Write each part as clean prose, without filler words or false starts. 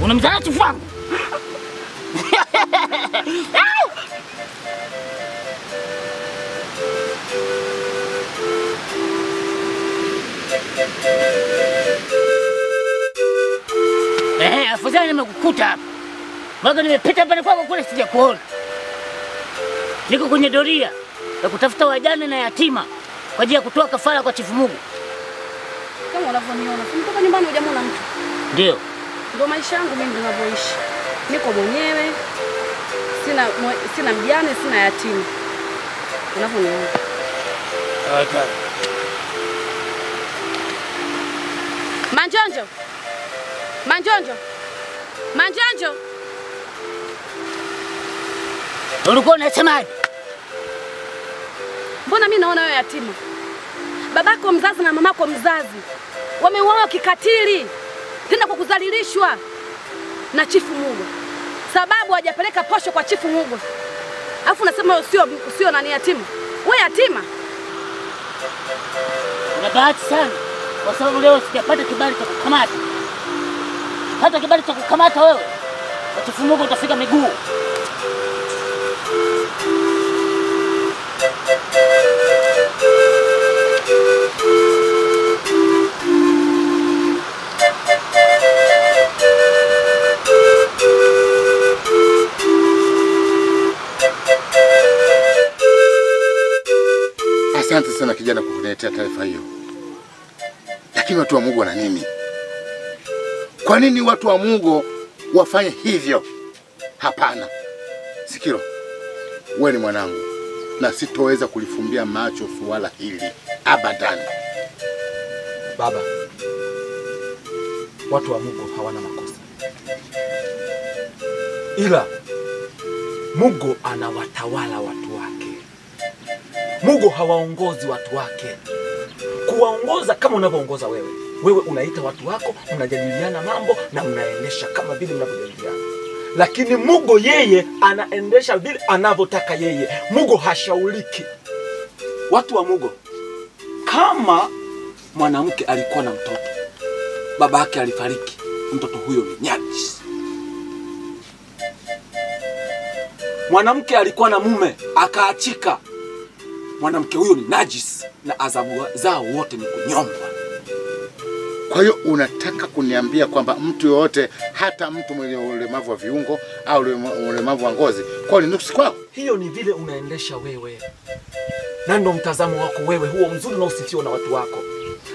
Unamzaa chifu wangu? Afadhali nimekukuta hapa. Mbona nimepita hapa kwako kule sijakuona. Niko kwenye doria ya kutafuta wajane na yatima kwa ajili ya kutoa kafara kwa Chifu Mugo. Kama unavyoniona, nimetoka nyumbani hujamwona mtu. Ndio. Ndio maisha yangu mimi ninavyoishi. Niko mwenyewe. Sina mjane, sina yatima. Unavyoniona. Sawa. Manjonjo. Manjonjo. Manjonjo. Ulikuwa unasemaje? Mbona mimi naona wewe yatima? Babako mzazi na mamako mzazi wameuawa kikatili, tena kwa kudhalilishwa na Chifu Mugo. Sababu hajapeleka posho kwa Chifu Mugo. Alafu unasema sio nani yatima? Wewe yatima? Una bahati sana kwa sababu leo sijapata kibali cha kukamata. Hata kibali cha kukamata wewe, kwa Chifu Mugo utafika miguu. Asante sana kijana kwa kuniletea taarifa hiyo. Lakini watu wa Mugo wana nini? Kwa nini watu wa Mugo wafanye hivyo? Hapana. Sikilo, wewe ni mwanangu na sitoweza kulifumbia macho suala hili abadan. Baba, watu wa Mugo hawana makosa. Ila Mugo anawatawala watu wake. Mugo hawaongozi watu wake. Kuwaongoza kama unavyoongoza wewe. Wewe unaita watu wako, mnajadiliana mambo na mnaendesha kama vile mnavyojadiliana. Lakini Mugo yeye anaendesha vile anavyotaka yeye. Mugo hashauriki. Watu wa Mugo, kama mwanamke alikuwa na mtoto, baba yake alifariki, mtoto huyo ni najisi. Mwanamke alikuwa na mume akaachika, mwanamke huyo ni najisi na adhabu zao wote ni kunyongwa. Kwa hiyo unataka kuniambia kwamba mtu yoyote, hata mtu mwenye ulemavu wa viungo au ulemavu wa ngozi, kwa ni nuksi kwako? Hiyo ni vile unaendesha wewe. Na ndio mtazamo wako wewe, huo mzuri na usifiwe na watu wako.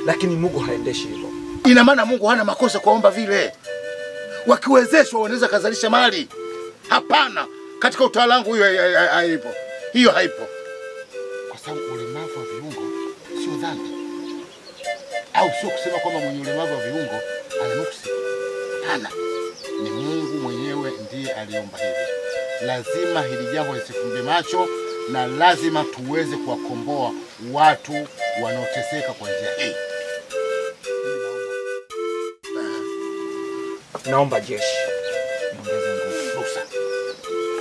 Lakini Mugo haendeshi hivyo. Ina maana Mungu hana makosa kuomba vile. Wakiwezeshwa wanaweza kazalisha mali. Hapana, katika utawala wangu hiyo haipo. Hiyo haipo. Kwa sababu ulemavu wa viungo sio dhambi. Au sio kusema kwamba mwenye ulemavu wa viungo ana nuksi. Hapana. Ni Mungu mwenyewe ndiye aliomba hivi. Lazima hili jambo lisifumbe macho na lazima tuweze kuwakomboa watu wanaoteseka kwa njia hii. Naomba jeshi niongeze nguvu. Ruhusa.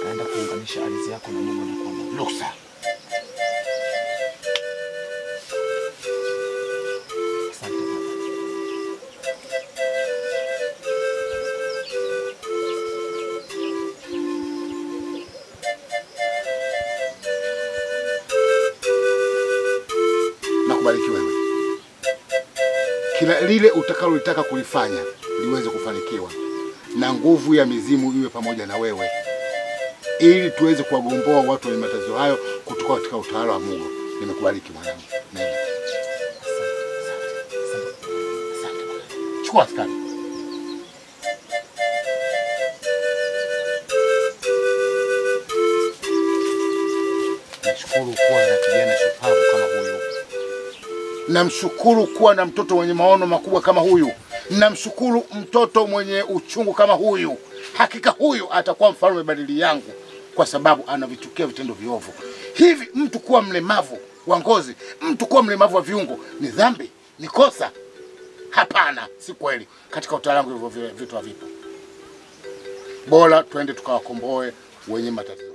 Naenda kuunganisha ardhi yako na Mungu na kuomba. Ruhusa. Asante baba. Nakubariki wewe. Kila lile utakalolitaka kulifanya liweze kufanikiwa na nguvu ya mizimu iwe pamoja na wewe, ili tuweze kuwagomboa watu wenye matatizo hayo kutoka katika utawala wa Mungu. Nimekubariki mwanangu. Nenda. Asante. Chukua askari. Nashukuru kuwa na kijana shupavu kama huyu. Namshukuru kuwa na mtoto mwenye maono makubwa kama huyu. Namshukuru mtoto mwenye uchungu kama huyu. Hakika huyu atakuwa mfalme badili yangu kwa sababu anavichukia vitendo viovu. Hivi mtu kuwa mlemavu wa ngozi, mtu kuwa mlemavu wa viungo ni dhambi? Ni kosa? Hapana, si kweli. Katika utawala wangu hivyo vitu havipo. Bora twende tukawakomboe wenye matatizo.